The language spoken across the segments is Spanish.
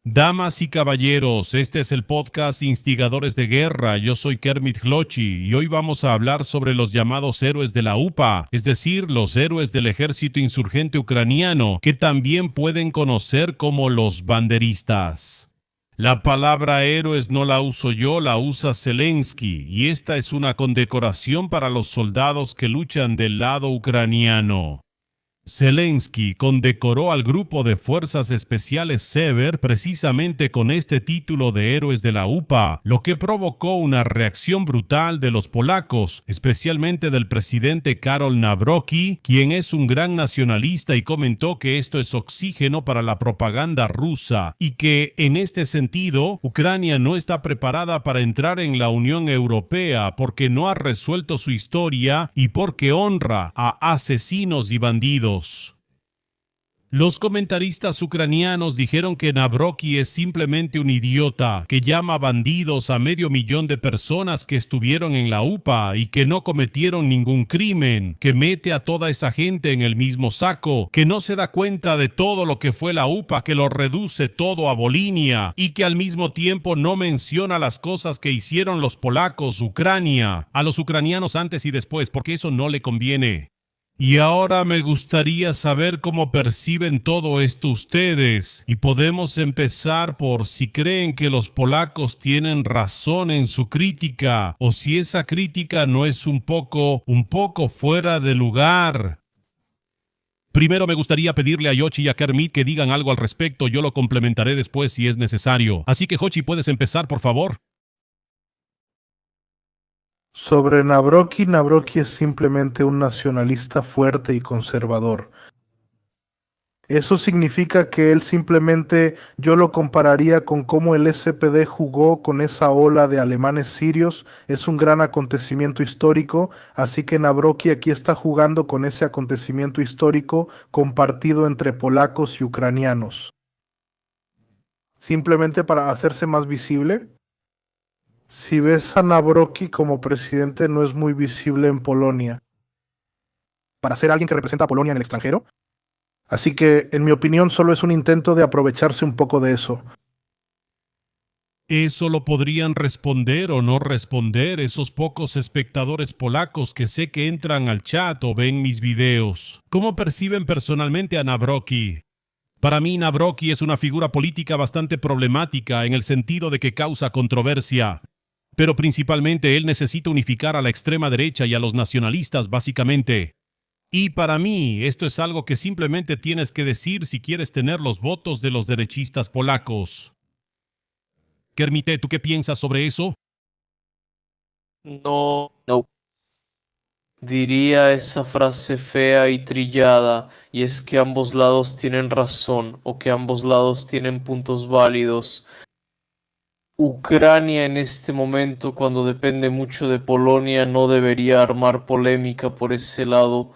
Damas y caballeros, este es el podcast Instigadores de Guerra. Yo soy Kermit Hlochy y hoy vamos a hablar sobre los llamados héroes de la UPA, es decir, los héroes del ejército insurgente ucraniano, que también pueden conocer como los banderistas. La palabra héroes no la uso yo, la usa Zelensky, y esta es una condecoración para los soldados que luchan del lado ucraniano. Zelensky condecoró al grupo de fuerzas especiales Sever precisamente con este título de héroes de la UPA, lo que provocó una reacción brutal de los polacos, especialmente del presidente Karol Nawrocki, quien es un gran nacionalista y comentó que esto es oxígeno para la propaganda rusa y que, en este sentido, Ucrania no está preparada para entrar en la Unión Europea porque no ha resuelto su historia y porque honra a asesinos y bandidos. Los comentaristas ucranianos dijeron que Nawrocki es simplemente un idiota, que llama bandidos a 500,000 de personas que estuvieron en la UPA y que no cometieron ningún crimen, que mete a toda esa gente en el mismo saco, que no se da cuenta de todo lo que fue la UPA, que lo reduce todo a Volinia y que al mismo tiempo no menciona las cosas que hicieron los polacos, Ucrania, a los ucranianos antes y después, porque eso no le conviene. Y ahora me gustaría saber cómo perciben todo esto ustedes, y podemos empezar por si creen que los polacos tienen razón en su crítica, o si esa crítica no es un poco fuera de lugar. Primero me gustaría pedirle a Hlochy y a Kermit que digan algo al respecto, yo lo complementaré después si es necesario. Así que Hlochy, ¿puedes empezar, por favor? Sobre Nawrocki, Nawrocki es simplemente un nacionalista fuerte y conservador. Eso significa que él simplemente, yo lo compararía con cómo el SPD jugó con esa ola de alemanes sirios. Es un gran acontecimiento histórico, así que Nawrocki aquí está jugando con ese acontecimiento histórico compartido entre polacos y ucranianos. Simplemente para hacerse más visible. Si ves a Nawrocki como presidente, no es muy visible en Polonia, para ser alguien que representa a Polonia en el extranjero. Así que, en mi opinión, solo es un intento de aprovecharse un poco de eso. Eso lo podrían responder o no responder esos pocos espectadores polacos que sé que entran al chat o ven mis videos. ¿Cómo perciben personalmente a Nawrocki? Para mí, Nawrocki es una figura política bastante problemática en el sentido de que causa controversia. Pero principalmente él necesita unificar a la extrema derecha y a los nacionalistas, básicamente. Y para mí, esto es algo que simplemente tienes que decir si quieres tener los votos de los derechistas polacos. Kermit, ¿tú qué piensas sobre eso? No diría esa frase fea y trillada, y es que ambos lados tienen razón, o que ambos lados tienen puntos válidos. Ucrania en este momento, cuando depende mucho de Polonia, no debería armar polémica por ese lado.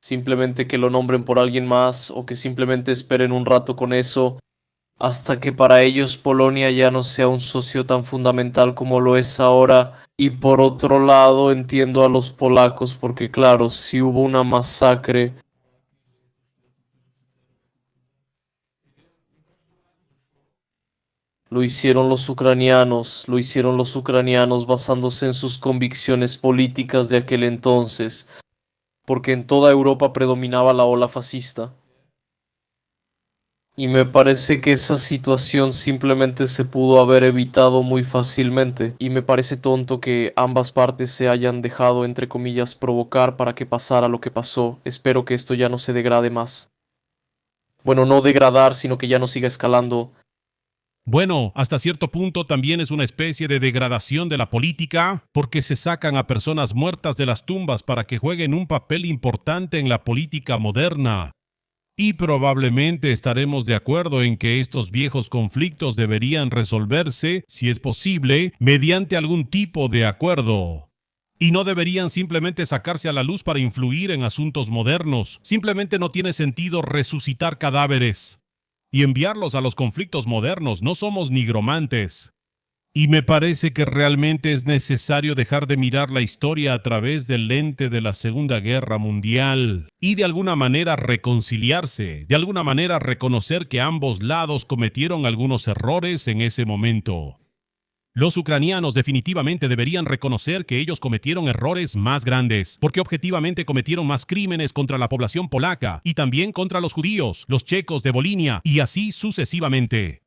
Simplemente que lo nombren por alguien más, o que simplemente esperen un rato con eso, hasta que para ellos Polonia ya no sea un socio tan fundamental como lo es ahora. Y por otro lado entiendo a los polacos porque claro, si hubo una masacre, lo hicieron los ucranianos basándose en sus convicciones políticas de aquel entonces, porque en toda Europa predominaba la ola fascista. Y me parece que esa situación simplemente se pudo haber evitado muy fácilmente. Y me parece tonto que ambas partes se hayan dejado, entre comillas, provocar para que pasara lo que pasó. Espero que esto ya no se degrade más. Bueno, no degradar, sino que ya no siga escalando. Bueno, hasta cierto punto también es una especie de degradación de la política, porque se sacan a personas muertas de las tumbas para que jueguen un papel importante en la política moderna. Y probablemente estaremos de acuerdo en que estos viejos conflictos deberían resolverse, si es posible, mediante algún tipo de acuerdo. Y no deberían simplemente sacarse a la luz para influir en asuntos modernos. Simplemente no tiene sentido resucitar cadáveres y enviarlos a los conflictos modernos. No somos nigromantes. Y me parece que realmente es necesario dejar de mirar la historia a través del lente de la Segunda Guerra Mundial y de alguna manera reconciliarse, de alguna manera reconocer que ambos lados cometieron algunos errores en ese momento. Los ucranianos definitivamente deberían reconocer que ellos cometieron errores más grandes, porque objetivamente cometieron más crímenes contra la población polaca y también contra los judíos, los checos de Volinia y así sucesivamente.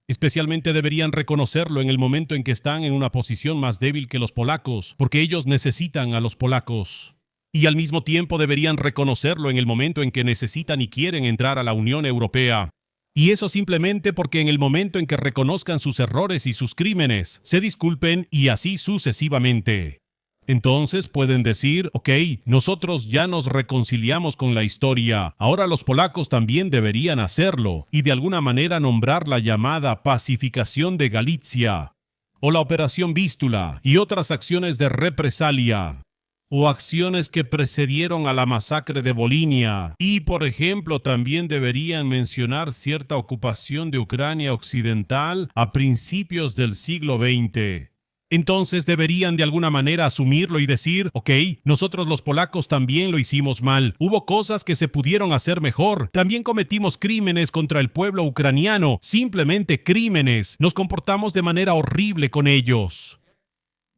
Especialmente deberían reconocerlo en el momento en que están en una posición más débil que los polacos, porque ellos necesitan a los polacos. Y al mismo tiempo deberían reconocerlo en el momento en que necesitan y quieren entrar a la Unión Europea. Y eso simplemente porque en el momento en que reconozcan sus errores y sus crímenes, se disculpen y así sucesivamente. Entonces pueden decir, ok, nosotros ya nos reconciliamos con la historia, ahora los polacos también deberían hacerlo, y de alguna manera nombrar la llamada pacificación de Galicia, o la Operación Vístula, y otras acciones de represalia, o acciones que precedieron a la masacre de Volinia, y por ejemplo también deberían mencionar cierta ocupación de Ucrania Occidental a principios del siglo XX. Entonces deberían de alguna manera asumirlo y decir, ok, nosotros los polacos también lo hicimos mal. Hubo cosas que se pudieron hacer mejor. También cometimos crímenes contra el pueblo ucraniano. Simplemente crímenes. Nos comportamos de manera horrible con ellos.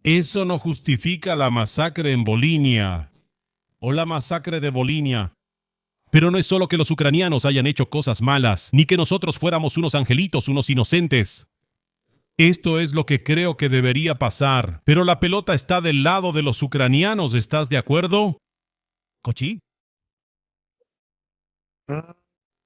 Eso no justifica la masacre en Volinia o la masacre de Volinia. Pero no es solo que los ucranianos hayan hecho cosas malas, ni que nosotros fuéramos unos angelitos, unos inocentes. Esto es lo que creo que debería pasar, pero la pelota está del lado de los ucranianos, ¿estás de acuerdo? ¿Kochi?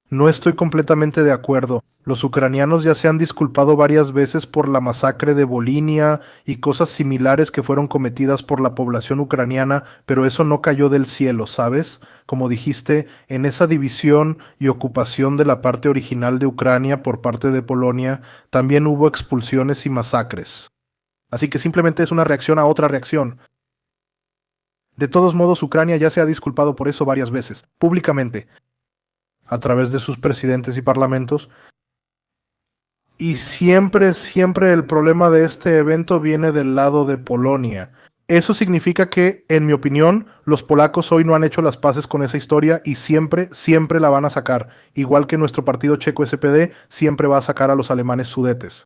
No estoy completamente de acuerdo. Los ucranianos ya se han disculpado varias veces por la masacre de Volinia y cosas similares que fueron cometidas por la población ucraniana, pero eso no cayó del cielo, ¿sabes? Como dijiste, en esa división y ocupación de la parte original de Ucrania por parte de Polonia, también hubo expulsiones y masacres. Así que simplemente es una reacción a otra reacción. De todos modos, Ucrania ya se ha disculpado por eso varias veces, públicamente, a través de sus presidentes y parlamentos. Y siempre el problema de este evento viene del lado de Polonia. Eso significa que, en mi opinión, los polacos hoy no han hecho las paces con esa historia y siempre la van a sacar. Igual que nuestro partido checo SPD siempre va a sacar a los alemanes sudetes.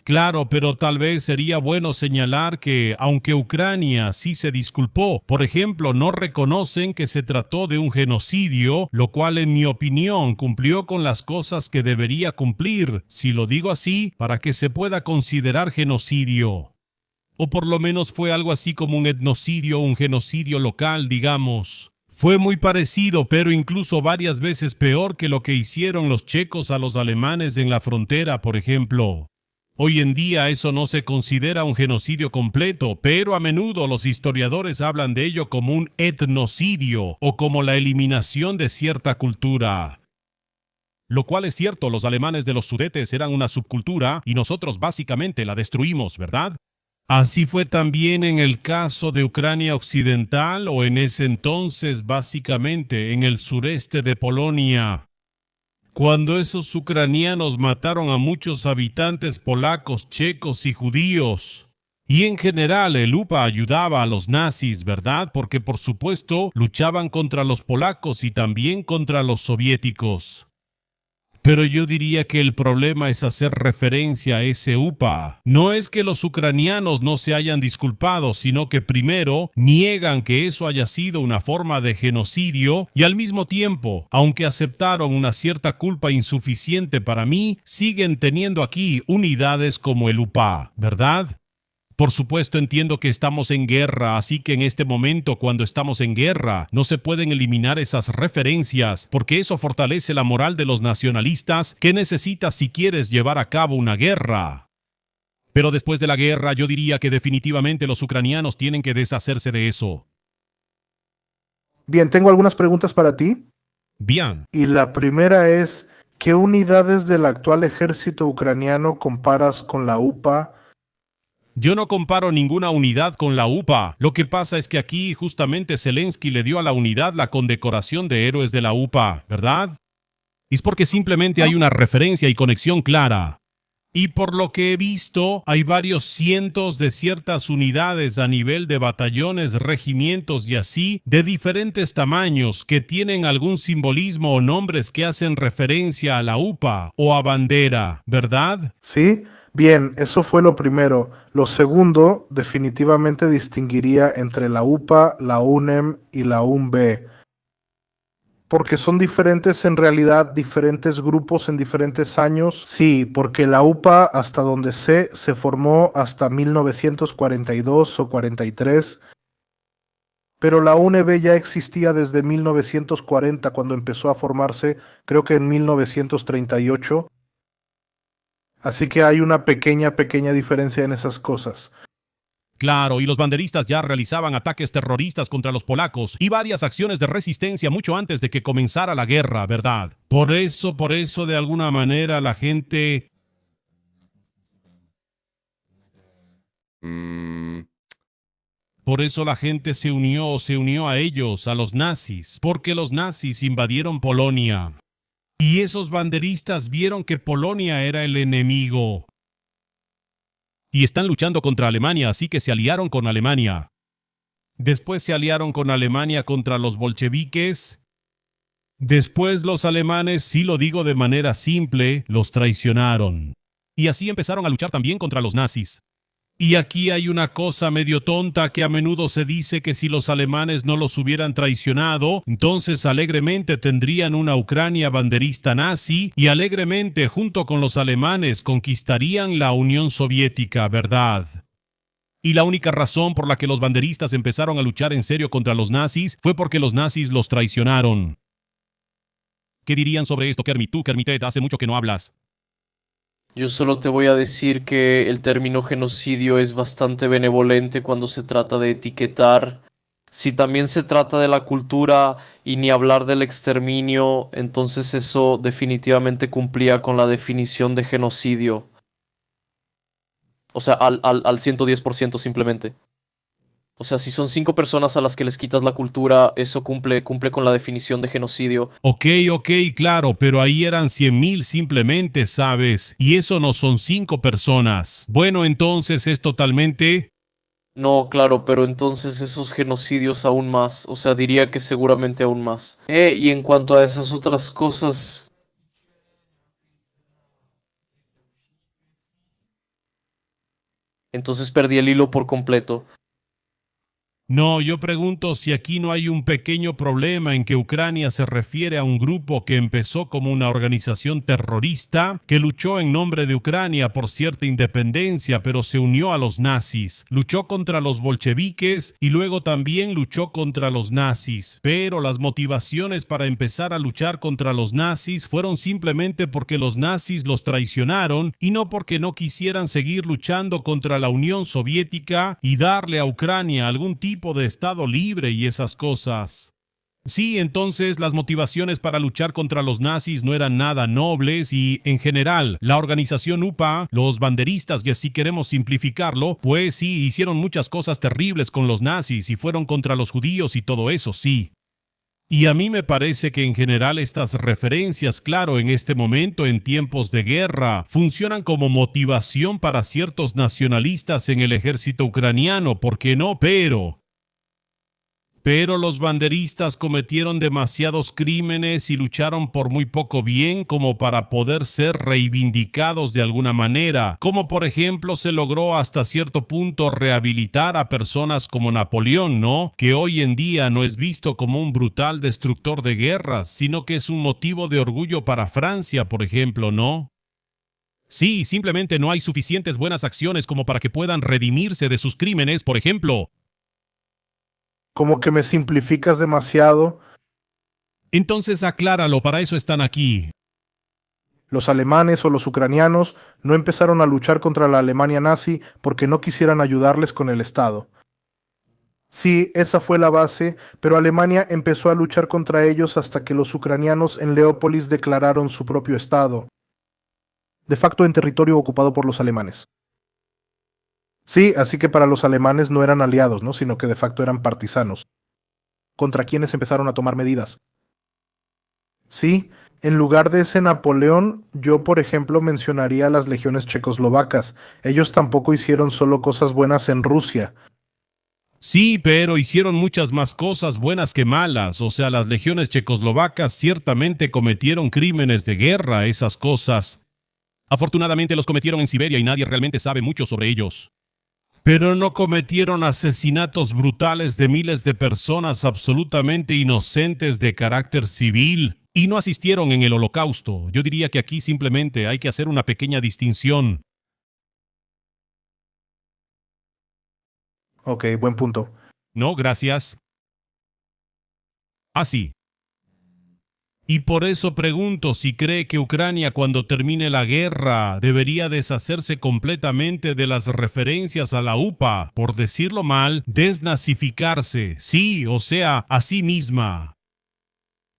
Claro, pero tal vez sería bueno señalar que, aunque Ucrania sí se disculpó, por ejemplo, no reconocen que se trató de un genocidio, lo cual en mi opinión cumplió con las cosas que debería cumplir, si lo digo así, para que se pueda considerar genocidio. O por lo menos fue algo así como un etnocidio o un genocidio local, digamos. Fue muy parecido, pero incluso varias veces peor que lo que hicieron los checos a los alemanes en la frontera, por ejemplo. Hoy en día eso no se considera un genocidio completo, pero a menudo los historiadores hablan de ello como un etnocidio o como la eliminación de cierta cultura. Lo cual es cierto, los alemanes de los Sudetes eran una subcultura y nosotros básicamente la destruimos, ¿verdad? Así fue también en el caso de Ucrania Occidental o en ese entonces básicamente en el sureste de Polonia. Cuando esos ucranianos mataron a muchos habitantes polacos, checos y judíos. Y en general el UPA ayudaba a los nazis, ¿verdad? Porque por supuesto luchaban contra los polacos y también contra los soviéticos. Pero yo diría que el problema es hacer referencia a ese UPA. No es que los ucranianos no se hayan disculpado, sino que primero niegan que eso haya sido una forma de genocidio y al mismo tiempo, aunque aceptaron una cierta culpa insuficiente para mí, siguen teniendo aquí unidades como el UPA, ¿verdad? Por supuesto entiendo que estamos en guerra, así que en este momento, cuando estamos en guerra, no se pueden eliminar esas referencias, porque eso fortalece la moral de los nacionalistas que necesitas si quieres llevar a cabo una guerra. Pero después de la guerra, yo diría que definitivamente los ucranianos tienen que deshacerse de eso. Bien, tengo algunas preguntas para ti. Bien. Y la primera es, ¿qué unidades del actual ejército ucraniano comparas con la UPA? Yo no comparo ninguna unidad con la UPA. Lo que pasa es que aquí justamente Zelensky le dio a la unidad la condecoración de héroes de la UPA, ¿verdad? Es porque simplemente hay una referencia y conexión clara. Y por lo que he visto, hay varios cientos de ciertas unidades a nivel de batallones, regimientos y así, de diferentes tamaños, que tienen algún simbolismo o nombres que hacen referencia a la UPA o a bandera, ¿verdad? ¿Sí? Bien, eso fue lo primero. Lo segundo, definitivamente distinguiría entre la UPA, la UNEM y la UNB, porque son diferentes en realidad, diferentes grupos en diferentes años. Sí, porque la UPA, hasta donde sé, se formó hasta 1942 o 43, pero la UNB ya existía desde 1940 cuando empezó a formarse, creo que en 1938. Así que hay una pequeña diferencia en esas cosas. Claro, y los banderistas ya realizaban ataques terroristas contra los polacos y varias acciones de resistencia mucho antes de que comenzara la guerra, ¿verdad? Por eso, de alguna manera la gente... Por eso la gente se unió a ellos, a los nazis, porque los nazis invadieron Polonia. Y esos banderistas vieron que Polonia era el enemigo. Y están luchando contra Alemania, así que se aliaron con Alemania. Después se aliaron con Alemania contra los bolcheviques. Después los alemanes, si lo digo de manera simple, los traicionaron. Y así empezaron a luchar también contra los nazis. Y aquí hay una cosa medio tonta que a menudo se dice que si los alemanes no los hubieran traicionado, entonces alegremente tendrían una Ucrania banderista nazi y alegremente junto con los alemanes conquistarían la Unión Soviética, ¿verdad? Y la única razón por la que los banderistas empezaron a luchar en serio contra los nazis fue porque los nazis los traicionaron. ¿Qué dirían sobre esto, Kermit? Tú, Kermitet, hace mucho que no hablas. Yo solo te voy a decir que el término genocidio es bastante benevolente cuando se trata de etiquetar. Si también se trata de la cultura y ni hablar del exterminio, entonces eso definitivamente cumplía con la definición de genocidio. O sea, al 110% simplemente. O sea, si son 5 personas a las que les quitas la cultura, eso cumple con la definición de genocidio. Ok, claro, pero ahí eran 100,000 simplemente, ¿sabes? Y eso no son 5 personas. Bueno, entonces es totalmente... No, claro, pero entonces esos genocidios aún más. O sea, diría que seguramente aún más. Y en cuanto a esas otras cosas, entonces perdí el hilo por completo. No, yo pregunto si aquí no hay un pequeño problema en que Ucrania se refiere a un grupo que empezó como una organización terrorista, que luchó en nombre de Ucrania por cierta independencia, pero se unió a los nazis, luchó contra los bolcheviques y luego también luchó contra los nazis. Pero las motivaciones para empezar a luchar contra los nazis fueron simplemente porque los nazis los traicionaron y no porque no quisieran seguir luchando contra la Unión Soviética y darle a Ucrania algún tipo de Estado libre y esas cosas. Sí, entonces las motivaciones para luchar contra los nazis no eran nada nobles y, en general, la organización UPA, los banderistas, y así queremos simplificarlo, pues sí, hicieron muchas cosas terribles con los nazis y fueron contra los judíos y todo eso, sí. Y a mí me parece que en general estas referencias, claro, en este momento, en tiempos de guerra, funcionan como motivación para ciertos nacionalistas en el ejército ucraniano, ¿por qué no? Pero los banderistas cometieron demasiados crímenes y lucharon por muy poco bien como para poder ser reivindicados de alguna manera, como por ejemplo se logró hasta cierto punto rehabilitar a personas como Napoleón, ¿no? Que hoy en día no es visto como un brutal destructor de guerras, sino que es un motivo de orgullo para Francia, por ejemplo, ¿no? Sí, simplemente no hay suficientes buenas acciones como para que puedan redimirse de sus crímenes, por ejemplo. Como que me simplificas demasiado. Entonces acláralo, para eso están aquí. Los alemanes o los ucranianos no empezaron a luchar contra la Alemania nazi porque no quisieran ayudarles con el Estado. Sí, esa fue la base, pero Alemania empezó a luchar contra ellos hasta que los ucranianos en Leópolis declararon su propio Estado, de facto en territorio ocupado por los alemanes. Sí, así que para los alemanes no eran aliados, ¿no? Sino que de facto eran partisanos, contra quienes empezaron a tomar medidas. Sí, En lugar de ese Napoleón, yo por ejemplo mencionaría las legiones checoslovacas. Ellos tampoco hicieron solo cosas buenas en Rusia. Sí, pero hicieron muchas más cosas buenas que malas. O sea, las legiones checoslovacas ciertamente cometieron crímenes de guerra, esas cosas. Afortunadamente los cometieron en Siberia y nadie realmente sabe mucho sobre ellos. Pero no cometieron asesinatos brutales de miles de personas absolutamente inocentes de carácter civil y no asistieron en el Holocausto. Yo diría que aquí simplemente hay que hacer una pequeña distinción. Ok, buen punto. No, gracias. Así. Y por eso pregunto si cree que Ucrania cuando termine la guerra debería deshacerse completamente de las referencias a la UPA, por decirlo mal, desnazificarse, sí, o sea, a sí misma.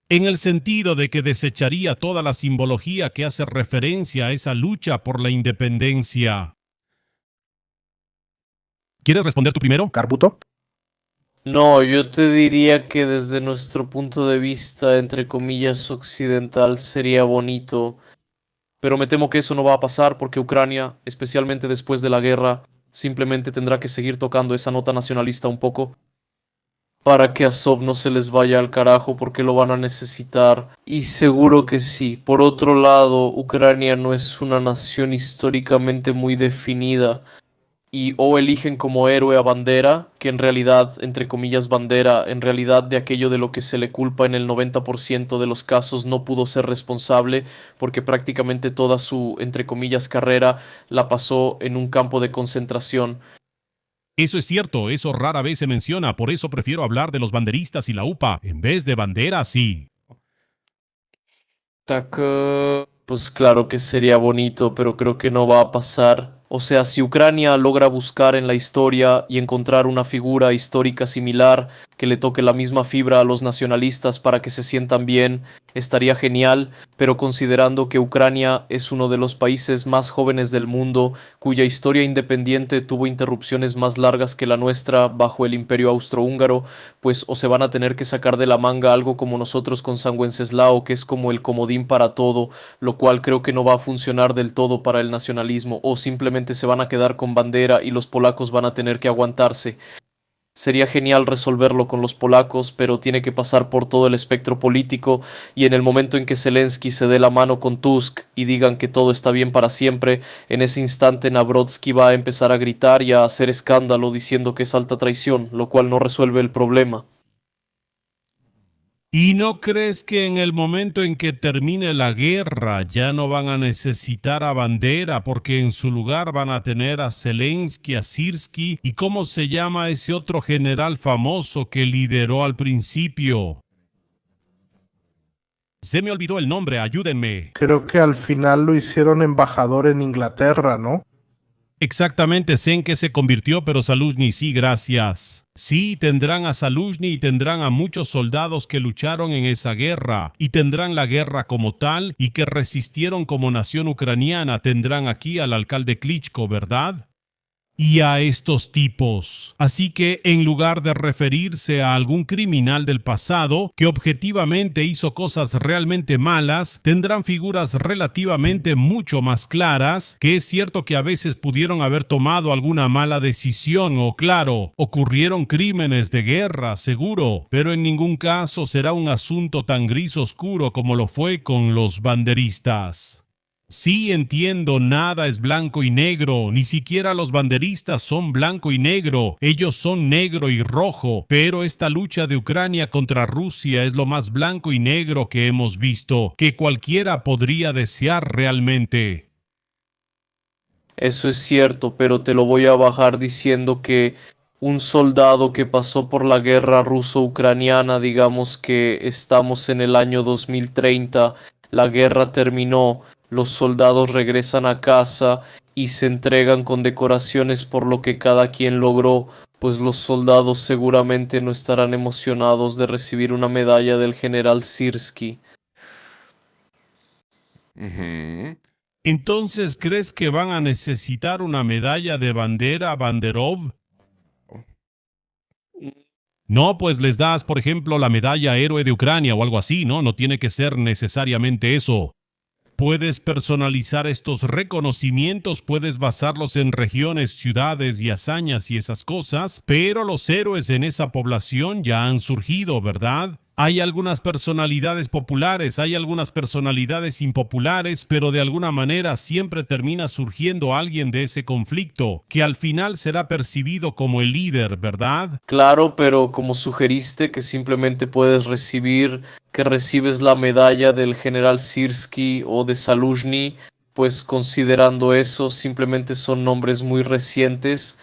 En el sentido de que desecharía toda la simbología que hace referencia a esa lucha por la independencia. ¿Quieres responder tú primero? ¿Carbuto? No, yo te diría que desde nuestro punto de vista, entre comillas, occidental, sería bonito, pero me temo que eso no va a pasar porque Ucrania, especialmente después de la guerra, simplemente tendrá que seguir tocando esa nota nacionalista un poco para que Azov no se les vaya al carajo porque lo van a necesitar. Y seguro que sí. Por otro lado, Ucrania no es una nación históricamente muy definida y o eligen como héroe a Bandera, que en realidad, entre comillas, Bandera, en realidad de aquello de lo que se le culpa en el 90% de los casos no pudo ser responsable porque prácticamente toda su, entre comillas, carrera la pasó en un campo de concentración. Eso es cierto, eso rara vez se menciona, por eso prefiero hablar de los banderistas y la UPA, en vez de Bandera, sí. Pues claro que sería bonito, pero creo que no va a pasar. O sea, si Ucrania logra buscar en la historia y encontrar una figura histórica similar que le toque la misma fibra a los nacionalistas para que se sientan bien, estaría genial, pero considerando que Ucrania es uno de los países más jóvenes del mundo, cuya historia independiente tuvo interrupciones más largas que la nuestra bajo el Imperio Austrohúngaro, pues o se van a tener que sacar de la manga algo como nosotros con San Wenceslao, que es como el comodín para todo, lo cual creo que no va a funcionar del todo para el nacionalismo, o simplemente se van a quedar con Bandera y los polacos van a tener que aguantarse. Sería genial resolverlo con los polacos, pero tiene que pasar por todo el espectro político y en el momento en que Zelensky se dé la mano con Tusk y digan que todo está bien para siempre, en ese instante Nabrodsky va a empezar a gritar y a hacer escándalo diciendo que es alta traición, lo cual no resuelve el problema. ¿Y no crees que en el momento en que termine la guerra ya no van a necesitar a Bandera porque en su lugar van a tener a Zelensky, a Sirski y cómo se llama ese otro general famoso que lideró al principio? Se me olvidó el nombre, ayúdenme. Creo que al final lo hicieron embajador en Inglaterra, ¿no? Exactamente sé en qué se convirtió, pero Zaluzhny sí, gracias. Sí, tendrán a Zaluzhny y tendrán a muchos soldados que lucharon en esa guerra, y tendrán la guerra como tal, y que resistieron como nación ucraniana. Tendrán aquí al alcalde Klitschko, ¿verdad? Y a estos tipos. Así que en lugar de referirse a algún criminal del pasado que objetivamente hizo cosas realmente malas, tendrán figuras relativamente mucho más claras, que es cierto que a veces pudieron haber tomado alguna mala decisión o claro, ocurrieron crímenes de guerra, seguro, pero en ningún caso será un asunto tan gris oscuro como lo fue con los banderistas. Sí, entiendo, nada es blanco y negro, ni siquiera los banderistas son blanco y negro, ellos son negro y rojo, pero esta lucha de Ucrania contra Rusia es lo más blanco y negro que hemos visto, que cualquiera podría desear realmente. Eso es cierto, pero te lo voy a bajar diciendo que un soldado que pasó por la guerra ruso-ucraniana, digamos que estamos en el año 2030, la guerra terminó, los soldados regresan a casa y se entregan con decoraciones por lo que cada quien logró, pues los soldados seguramente no estarán emocionados de recibir una medalla del general Sirski. Ujú. Entonces, ¿crees que van a necesitar una medalla de bandera Banderov? No, pues les das, por ejemplo, la medalla Héroe de Ucrania o algo así, ¿no? No tiene que ser necesariamente eso. Puedes personalizar estos reconocimientos, puedes basarlos en regiones, ciudades y hazañas y esas cosas, pero los héroes en esa población ya han surgido, ¿verdad? Hay algunas personalidades populares, hay algunas personalidades impopulares, pero de alguna manera siempre termina surgiendo alguien de ese conflicto, que al final será percibido como el líder, ¿verdad? Claro, pero como sugeriste que simplemente puedes que recibes la medalla del general Sirski o de Zaluzhny, pues considerando eso, simplemente son nombres muy recientes.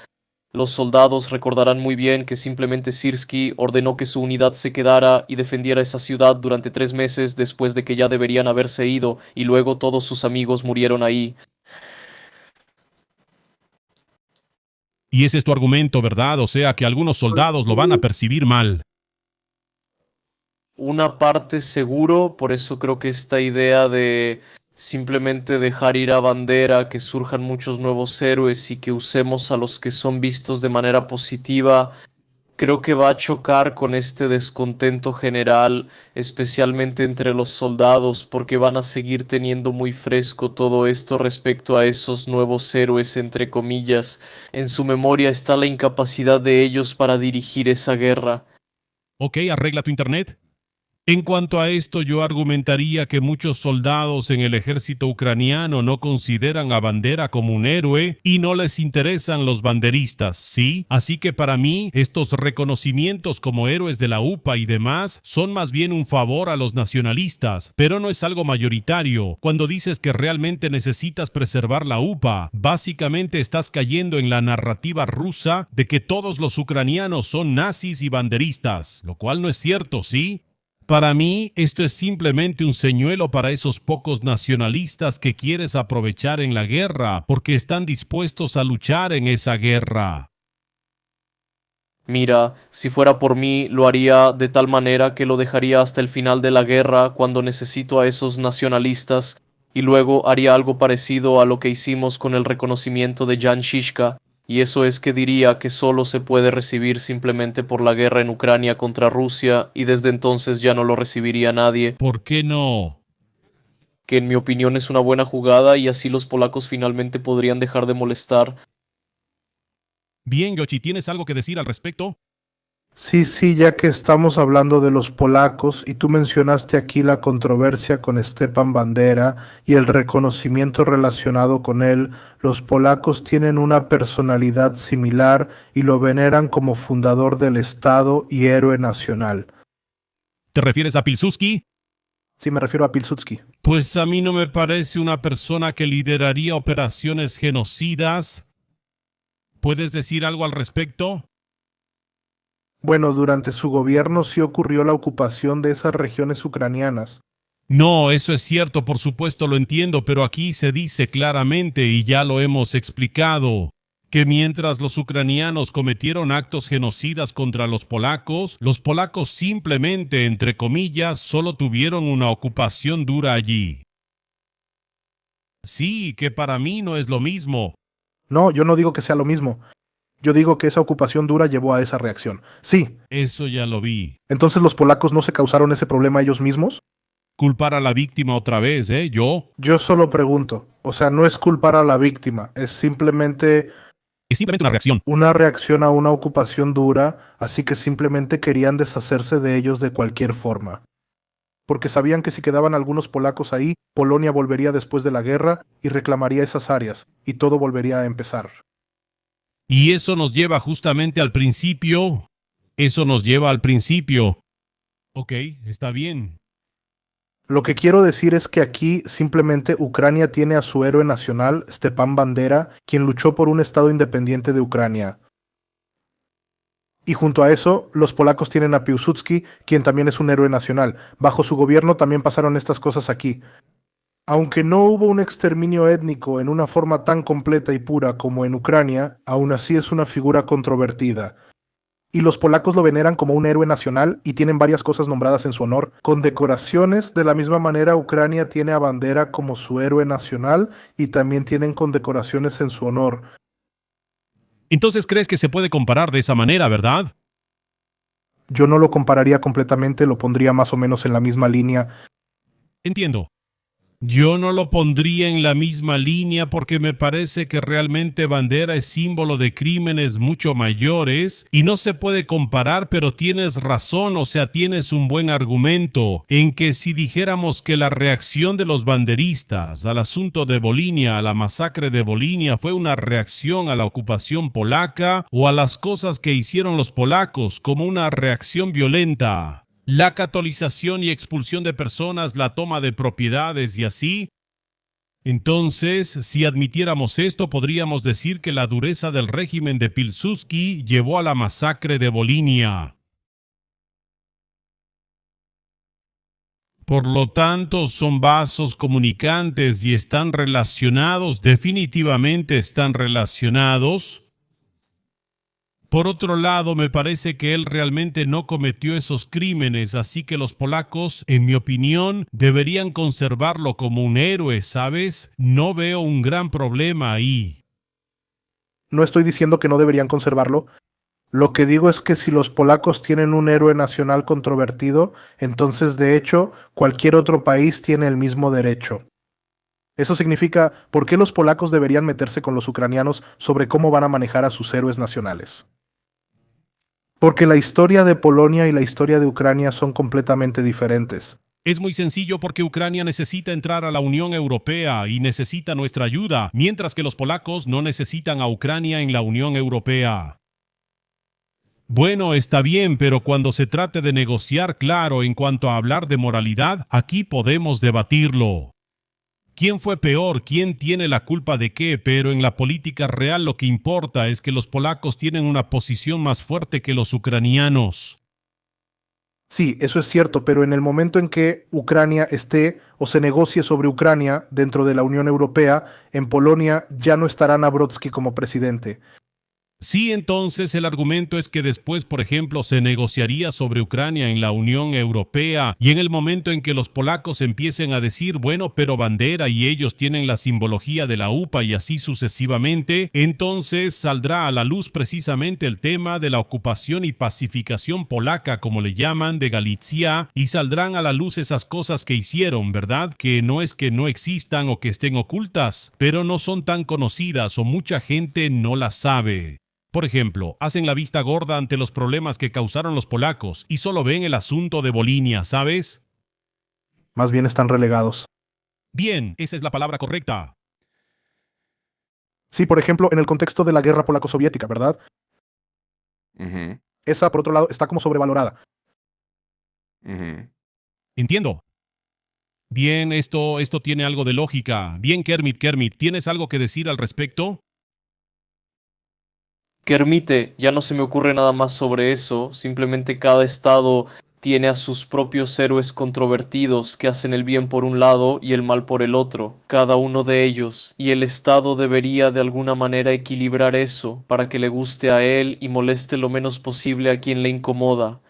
Los soldados recordarán muy bien que simplemente Sirski ordenó que su unidad se quedara y defendiera esa ciudad durante 3 meses después de que ya deberían haberse ido, y luego todos sus amigos murieron ahí. Y ese es tu argumento, ¿verdad? O sea que algunos soldados lo van a percibir mal. Una parte seguro, por eso creo que esta idea de simplemente dejar ir a Bandera, que surjan muchos nuevos héroes y que usemos a los que son vistos de manera positiva, creo que va a chocar con este descontento general, especialmente entre los soldados, porque van a seguir teniendo muy fresco todo esto respecto a esos nuevos héroes, entre comillas. En su memoria está la incapacidad de ellos para dirigir esa guerra. Ok, arregla tu internet. En cuanto a esto, yo argumentaría que muchos soldados en el ejército ucraniano no consideran a Bandera como un héroe y no les interesan los banderistas, ¿sí? Así que para mí, estos reconocimientos como héroes de la UPA y demás son más bien un favor a los nacionalistas, pero no es algo mayoritario. Cuando dices que realmente necesitas preservar la UPA, básicamente estás cayendo en la narrativa rusa de que todos los ucranianos son nazis y banderistas, lo cual no es cierto, ¿sí? Para mí, esto es simplemente un señuelo para esos pocos nacionalistas que quieres aprovechar en la guerra, porque están dispuestos a luchar en esa guerra. Mira, si fuera por mí, lo haría de tal manera que lo dejaría hasta el final de la guerra cuando necesito a esos nacionalistas, y luego haría algo parecido a lo que hicimos con el reconocimiento de Jan Shishka, y eso es que diría que solo se puede recibir simplemente por la guerra en Ucrania contra Rusia, y desde entonces ya no lo recibiría nadie, ¿Por qué no? que en mi opinión es una buena jugada y así los polacos finalmente podrían dejar de molestar. Bien, Yoshi, ¿tienes algo que decir al respecto? Sí, ya que estamos hablando de los polacos y tú mencionaste aquí la controversia con Stepan Bandera y el reconocimiento relacionado con él, los polacos tienen una personalidad similar y lo veneran como fundador del Estado y héroe nacional. ¿Te refieres a Pilsudski? Sí, me refiero a Pilsudski. Pues a mí no me parece una persona que lideraría operaciones genocidas. ¿Puedes decir algo al respecto? Bueno, durante su gobierno sí ocurrió la ocupación de esas regiones ucranianas. No, eso es cierto, por supuesto lo entiendo, pero aquí se dice claramente, y ya lo hemos explicado, que mientras los ucranianos cometieron actos genocidas contra los polacos simplemente, entre comillas, solo tuvieron una ocupación dura allí. Sí, que para mí no es lo mismo. No, yo no digo que sea lo mismo. Yo digo que esa ocupación dura llevó a esa reacción. Sí, Eso ya lo vi. entonces los polacos no se causaron ese problema ellos mismos. Culpar a la víctima otra vez, ¿eh? Yo solo pregunto, o sea, no es culpar a la víctima, es simplemente Es simplemente una reacción. una reacción a una ocupación dura, así que simplemente querían deshacerse de ellos de cualquier forma. Porque sabían que si quedaban algunos polacos ahí, Polonia volvería después de la guerra y reclamaría esas áreas, y todo volvería a empezar. Y eso nos lleva justamente al principio. Eso nos lleva al principio. Ok, está bien. Lo que quiero decir es que aquí simplemente Ucrania tiene a su héroe nacional, Stepan Bandera, quien luchó por un estado independiente de Ucrania. Y junto a eso, los polacos tienen a Piłsudski, quien también es un héroe nacional. Bajo su gobierno también pasaron estas cosas aquí. Aunque no hubo un exterminio étnico en una forma tan completa y pura como en Ucrania, aún así es una figura controvertida. Y los polacos lo veneran como un héroe nacional y tienen varias cosas nombradas en su honor, condecoraciones. De la misma manera, Ucrania tiene a Bandera como su héroe nacional y también tienen condecoraciones en su honor. Entonces crees que se puede comparar de esa manera, ¿verdad? Yo no lo compararía completamente, lo pondría más o menos en la misma línea. Entiendo. Yo no lo pondría en la misma línea porque me parece que realmente Bandera es símbolo de crímenes mucho mayores y no se puede comparar, pero tienes razón, o sea, tienes un buen argumento en que si dijéramos que la reacción de los banderistas al asunto de Volhynia, a la masacre de Volhynia, fue una reacción a la ocupación polaca o a las cosas que hicieron los polacos como una reacción violenta, la catolización y expulsión de personas, la toma de propiedades y así. Entonces, si admitiéramos esto, podríamos decir que la dureza del régimen de Pilsudski llevó a la masacre de Volhynia. Por lo tanto, son vasos comunicantes y están relacionados, definitivamente están relacionados. Por otro lado, me parece que él realmente no cometió esos crímenes, así que los polacos, en mi opinión, deberían conservarlo como un héroe, ¿sabes? No veo un gran problema ahí. No estoy diciendo que no deberían conservarlo. Lo que digo es que si los polacos tienen un héroe nacional controvertido, entonces de hecho cualquier otro país tiene el mismo derecho. Eso significa, ¿por qué los polacos deberían meterse con los ucranianos sobre cómo van a manejar a sus héroes nacionales? Porque la historia de Polonia y la historia de Ucrania son completamente diferentes. Es muy sencillo porque Ucrania necesita entrar a la Unión Europea y necesita nuestra ayuda, mientras que los polacos no necesitan a Ucrania en la Unión Europea. Bueno, está bien, pero cuando se trate de negociar, claro, en cuanto a hablar de moralidad, aquí podemos debatirlo. ¿Quién fue peor? ¿Quién tiene la culpa de qué? Pero en la política real lo que importa es que los polacos tienen una posición más fuerte que los ucranianos. Sí, eso es cierto, pero en el momento en que Ucrania esté o se negocie sobre Ucrania dentro de la Unión Europea, en Polonia ya no estará Nawrocki como presidente. Sí, entonces el argumento es que después, por ejemplo, se negociaría sobre Ucrania en la Unión Europea y en el momento en que los polacos empiecen a decir, bueno, pero Bandera y ellos tienen la simbología de la UPA y así sucesivamente, entonces saldrá a la luz precisamente el tema de la ocupación y pacificación polaca, como le llaman, de Galicia, y saldrán a la luz esas cosas que hicieron, ¿verdad? Que no es que no existan o que estén ocultas, pero no son tan conocidas o mucha gente no las sabe. Por ejemplo, hacen la vista gorda ante los problemas que causaron los polacos y solo ven el asunto de Volhynia, ¿sabes? Más bien están relegados. Bien, esa es la palabra correcta. Sí, por ejemplo, en el contexto de la guerra polaco-soviética, ¿verdad? Esa, por otro lado, está como sobrevalorada. Entiendo. Bien, esto tiene algo de lógica. Bien, Kermit, ¿tienes algo que decir al respecto? Kermite, ya no se me ocurre nada más sobre eso, simplemente cada estado tiene a sus propios héroes controvertidos que hacen el bien por un lado y el mal por el otro, cada uno de ellos, y el estado debería de alguna manera equilibrar eso para que le guste a él y moleste lo menos posible a quien le incomoda.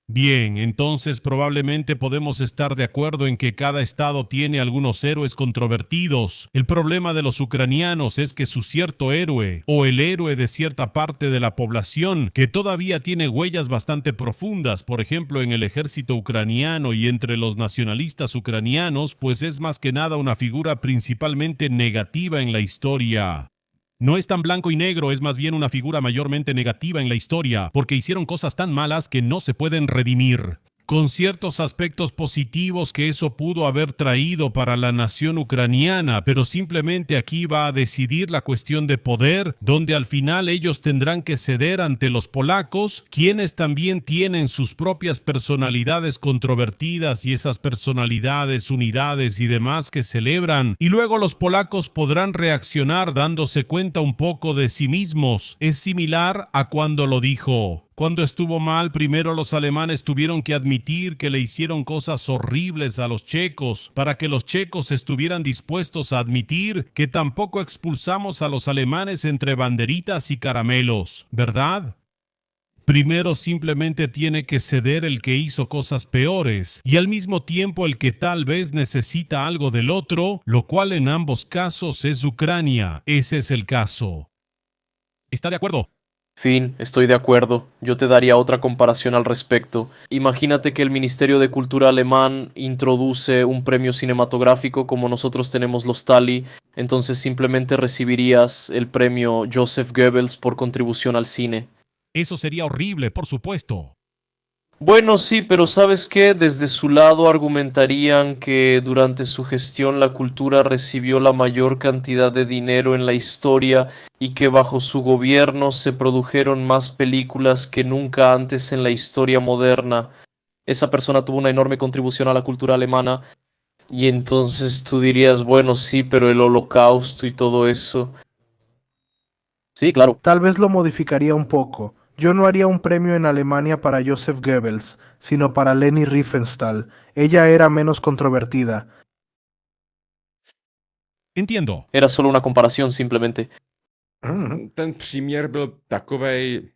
Bien, entonces probablemente podemos estar de acuerdo en que cada estado tiene algunos héroes controvertidos. El problema de los ucranianos es que su cierto héroe, o el héroe de cierta parte de la población, que todavía tiene huellas bastante profundas, por ejemplo en el ejército ucraniano y entre los nacionalistas ucranianos, pues es más que nada una figura principalmente negativa en la historia. No es tan blanco y negro, es más bien una figura mayormente negativa en la historia, porque hicieron cosas tan malas que no se pueden redimir. Con ciertos aspectos positivos que eso pudo haber traído para la nación ucraniana, pero simplemente aquí va a decidir la cuestión de poder, donde al final ellos tendrán que ceder ante los polacos, quienes también tienen sus propias personalidades controvertidas y esas personalidades, unidades y demás que celebran, y luego los polacos podrán reaccionar dándose cuenta un poco de sí mismos. Es similar a cuando lo dijo. Cuando estuvo mal, primero los alemanes tuvieron que admitir que le hicieron cosas horribles a los checos, para que los checos estuvieran dispuestos a admitir que tampoco expulsamos a los alemanes entre banderitas y caramelos, ¿verdad? Primero simplemente tiene que ceder el que hizo cosas peores, y al mismo tiempo el que tal vez necesita algo del otro, lo cual en ambos casos es Ucrania. Ese es el caso. ¿Está de acuerdo? Fin, estoy de acuerdo. Yo te daría otra comparación al respecto. Imagínate que el Ministerio de Cultura alemán introduce un premio cinematográfico como nosotros tenemos los Tali, entonces simplemente recibirías el premio Joseph Goebbels por contribución al cine. Eso sería horrible, por supuesto. Bueno, sí, pero ¿sabes qué? Desde su lado argumentarían que durante su gestión la cultura recibió la mayor cantidad de dinero en la historia y que bajo su gobierno se produjeron más películas que nunca antes en la historia moderna. Esa persona tuvo una enorme contribución a la cultura alemana y entonces tú dirías, bueno, sí, pero el holocausto y todo eso. Sí, claro. Tal vez lo modificaría un poco. Yo no haría un premio en Alemania para Joseph Goebbels, sino para Leni Riefenstahl. Ella era menos controvertida. Entiendo. Era solo una comparación simplemente. Ten příměr byl takovej...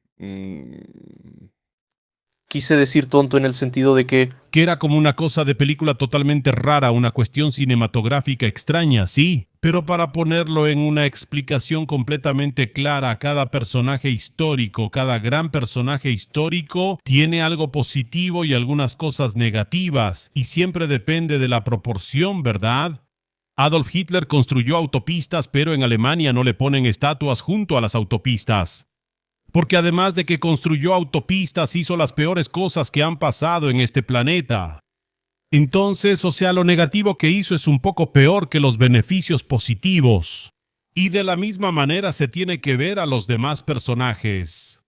Quise decir tonto en el sentido de que Que era como una cosa de película totalmente rara, una cuestión cinematográfica extraña, sí. Pero para ponerlo en una explicación completamente clara, cada personaje histórico, cada gran personaje histórico tiene algo positivo y algunas cosas negativas, y siempre depende de la proporción, ¿verdad? Adolf Hitler construyó autopistas, pero en Alemania no le ponen estatuas junto a las autopistas. Porque además de que construyó autopistas, hizo las peores cosas que han pasado en este planeta. Entonces, o sea, lo negativo que hizo es un poco peor que los beneficios positivos. Y de la misma manera se tiene que ver a los demás personajes.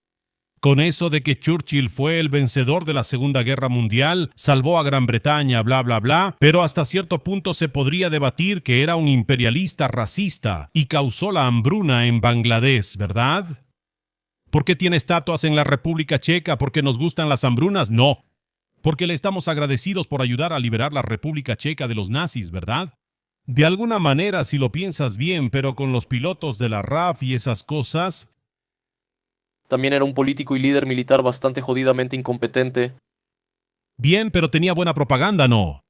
Con eso de que Churchill fue el vencedor de la Segunda Guerra Mundial, salvó a Gran Bretaña, bla, bla, bla, pero hasta cierto punto se podría debatir que era un imperialista racista y causó la hambruna en Bangladesh, ¿verdad? ¿Por qué tiene estatuas en la República Checa? ¿Porque nos gustan las hambrunas? No. Porque le estamos agradecidos por ayudar a liberar la República Checa de los nazis, ¿verdad? De alguna manera, si lo piensas bien, pero con los pilotos de la RAF y esas cosas... también era un político y líder militar bastante jodidamente incompetente. Bien, pero tenía buena propaganda, ¿no?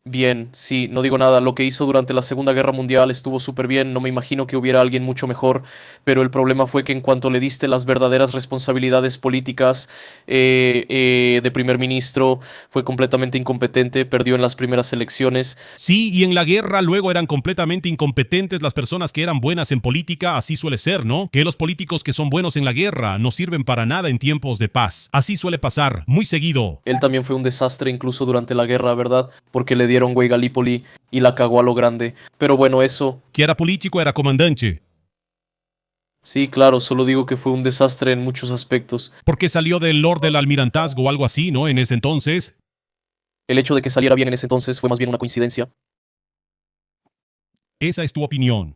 Bien, sí, no digo nada. Lo que hizo durante la Segunda Guerra Mundial estuvo súper bien. No me imagino que hubiera alguien mucho mejor. Pero el problema fue que en cuanto le diste las verdaderas responsabilidades políticas de primer ministro, fue completamente incompetente. Perdió en las primeras elecciones. Sí, y en la guerra luego eran completamente incompetentes las personas que eran buenas en política. Así suele ser, ¿no? Que los políticos que son buenos en la guerra no sirven para nada en tiempos de paz. Así suele pasar, muy seguido. Él también fue un desastre incluso durante la guerra, ¿verdad? Porque le dieron güey Galípoli y la cagó a lo grande. Pero bueno, eso... Que era político, era comandante. Sí, claro, solo digo que fue un desastre en muchos aspectos. Porque salió del Lord del Almirantazgo o algo así, ¿no? En ese entonces. El hecho de que saliera bien en ese entonces fue más bien una coincidencia. Esa es tu opinión.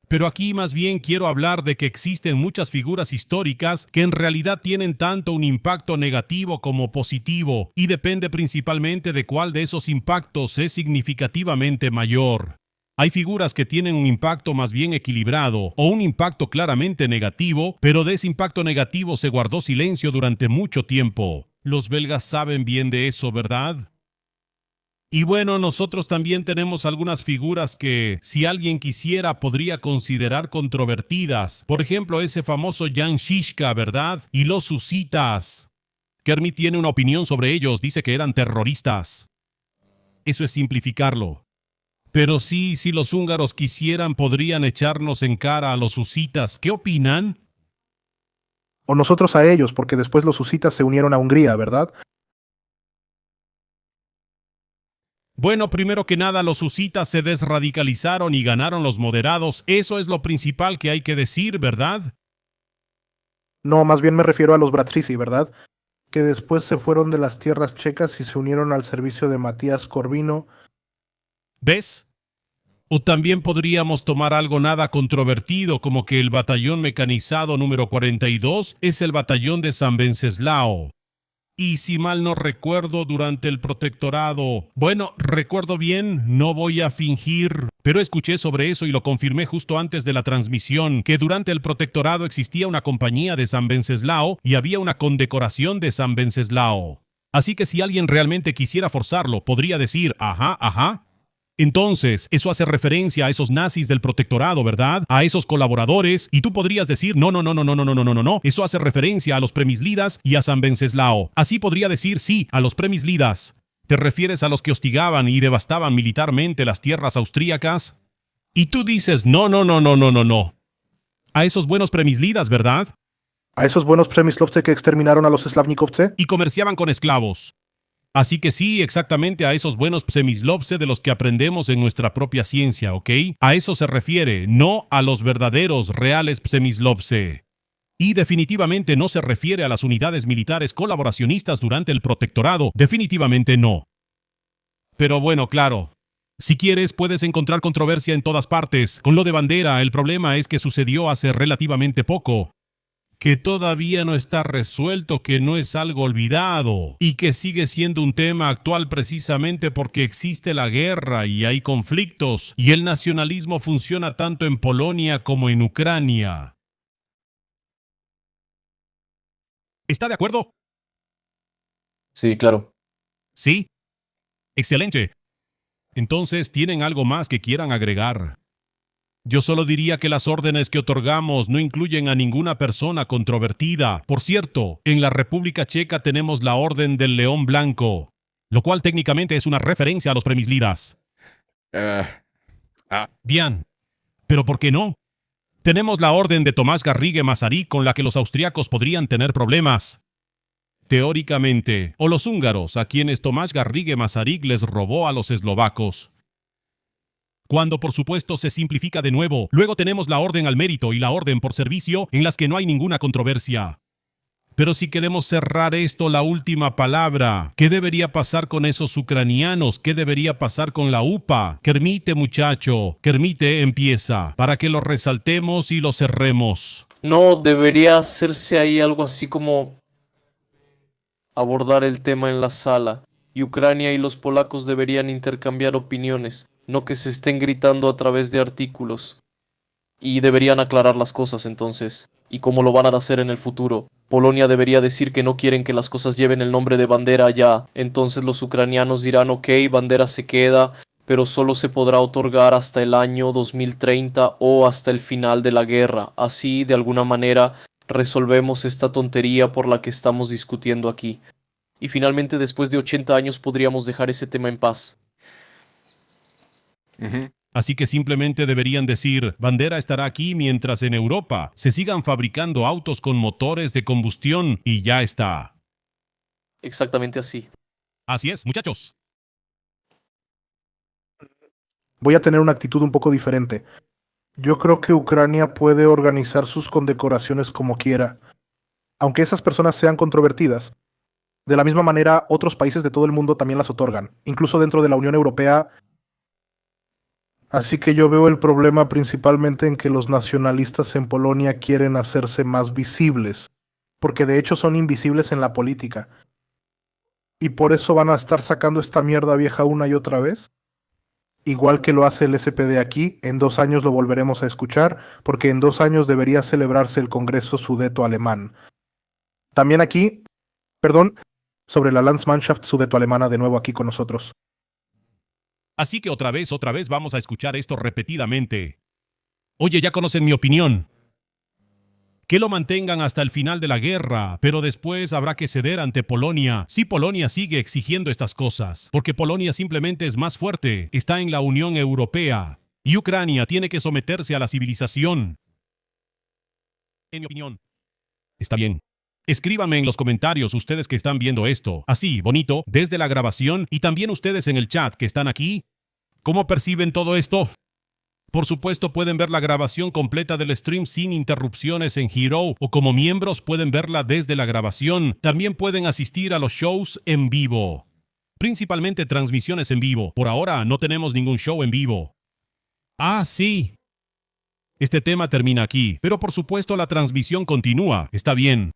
Pero aquí más bien quiero hablar de que existen muchas figuras históricas que en realidad tienen tanto un impacto negativo como positivo, y depende principalmente de cuál de esos impactos es significativamente mayor. Hay figuras que tienen un impacto más bien equilibrado o un impacto claramente negativo, pero de ese impacto negativo se guardó silencio durante mucho tiempo. Los belgas saben bien de eso, ¿verdad? Y bueno, nosotros también tenemos algunas figuras que, si alguien quisiera, podría considerar controvertidas. Por ejemplo, ese famoso Jan Žižka, ¿verdad? Y los husitas. Kermit tiene una opinión sobre ellos, dice que eran terroristas. Eso es simplificarlo. Pero sí, si los húngaros quisieran, podrían echarnos en cara a los husitas. ¿Qué opinan? O nosotros a ellos, porque después los husitas se unieron a Hungría, ¿verdad? Bueno, primero que nada, los husitas se desradicalizaron y ganaron los moderados. Eso es lo principal que hay que decir, ¿verdad? No, más bien me refiero a los Bratřici, ¿verdad? Que después se fueron de las tierras checas y se unieron al servicio de Matías Corvino. ¿Ves? O también podríamos tomar algo nada controvertido, como que el batallón mecanizado número 42 es el batallón de San Venceslao. Y si mal no recuerdo, durante el protectorado, bueno, recuerdo bien, no voy a fingir, pero escuché sobre eso y lo confirmé justo antes de la transmisión, que durante el protectorado existía una compañía de San Venceslao y había una condecoración de San Venceslao. Así que si alguien realmente quisiera forzarlo, podría decir, ajá, ajá. Entonces, eso hace referencia a esos nazis del protectorado, ¿verdad? A esos colaboradores, y tú podrías decir, no, eso hace referencia a los premislidas y a San Venceslao. Así podría decir, sí, a los premislidas. ¿Te refieres a los que hostigaban y devastaban militarmente las tierras austríacas? Y tú dices, no. A esos buenos premislidas, ¿verdad? A esos buenos premislovce que exterminaron a los slavnikovce. Y comerciaban con esclavos. Así que sí, exactamente a esos buenos Psemislovce de los que aprendemos en nuestra propia ciencia, ¿ok? A eso se refiere, no a los verdaderos, reales Psemislovce. Y definitivamente no se refiere a las unidades militares colaboracionistas durante el protectorado, definitivamente no. Pero bueno, claro, si quieres puedes encontrar controversia en todas partes. Con lo de Bandera, el problema es que sucedió hace relativamente poco, que todavía no está resuelto, que no es algo olvidado y que sigue siendo un tema actual precisamente porque existe la guerra y hay conflictos y el nacionalismo funciona tanto en Polonia como en Ucrania. ¿Está de acuerdo? Sí, claro. Sí. Excelente. Entonces, ¿tienen algo más que quieran agregar? Yo solo diría que las órdenes que otorgamos no incluyen a ninguna persona controvertida. Por cierto, en la República Checa tenemos la Orden del León Blanco, lo cual técnicamente es una referencia a los premislidas. Bien, pero ¿por qué no? Tenemos la Orden de Tomás Garrigue Masaryk con la que los austriacos podrían tener problemas. Teóricamente, o los húngaros, a quienes Tomás Garrigue Masaryk les robó a los eslovacos. Cuando por supuesto se simplifica de nuevo, luego tenemos la orden al mérito y la orden por servicio en las que no hay ninguna controversia. Pero si queremos cerrar esto, la última palabra, ¿qué debería pasar con esos ucranianos? ¿Qué debería pasar con la UPA? Kermite, muchacho, Kermite empieza, para que lo resaltemos y lo cerremos. No, debería hacerse ahí algo así como abordar el tema en la sala, y Ucrania y los polacos deberían intercambiar opiniones, no que se estén gritando a través de artículos. Y deberían aclarar las cosas entonces, y cómo lo van a hacer en el futuro. Polonia debería decir que no quieren que las cosas lleven el nombre de Bandera allá, entonces los ucranianos dirán ok, Bandera se queda, pero solo se podrá otorgar hasta el año 2030 o hasta el final de la guerra. Así, de alguna manera, resolvemos esta tontería por la que estamos discutiendo aquí. Y finalmente, después de 80 años, podríamos dejar ese tema en paz. Así que simplemente deberían decir, Bandera estará aquí mientras en Europa se sigan fabricando autos con motores de combustión y ya está. Exactamente así. Así es, muchachos. Voy a tener una actitud un poco diferente. Yo creo que Ucrania puede organizar sus condecoraciones como quiera, aunque esas personas sean controvertidas. De la misma manera, otros países de todo el mundo también las otorgan, incluso dentro de la Unión Europea. Así que yo veo el problema principalmente en que los nacionalistas en Polonia quieren hacerse más visibles, porque de hecho son invisibles en la política. Y por eso van a estar sacando esta mierda vieja una y otra vez. Igual que lo hace el SPD aquí, en 2 años lo volveremos a escuchar, porque en 2 años debería celebrarse el Congreso Sudeto-Alemán. También aquí, sobre la Landsmannschaft Sudeto-Alemana de nuevo aquí con nosotros. Así que otra vez vamos a escuchar esto repetidamente. Oye, ya conocen mi opinión. Que lo mantengan hasta el final de la guerra, pero después habrá que ceder ante Polonia si Polonia sigue exigiendo estas cosas, porque Polonia simplemente es más fuerte, está en la Unión Europea, y Ucrania tiene que someterse a la civilización. En mi opinión. Está bien. Escríbanme en los comentarios ustedes que están viendo esto, así, bonito, desde la grabación, y también ustedes en el chat que están aquí. ¿Cómo perciben todo esto? Por supuesto pueden ver la grabación completa del stream sin interrupciones en Hero, o como miembros pueden verla desde la grabación. También pueden asistir a los shows en vivo. Principalmente transmisiones en vivo. Por ahora no tenemos ningún show en vivo. Ah, sí. Este tema termina aquí, pero por supuesto la transmisión continúa. Está bien.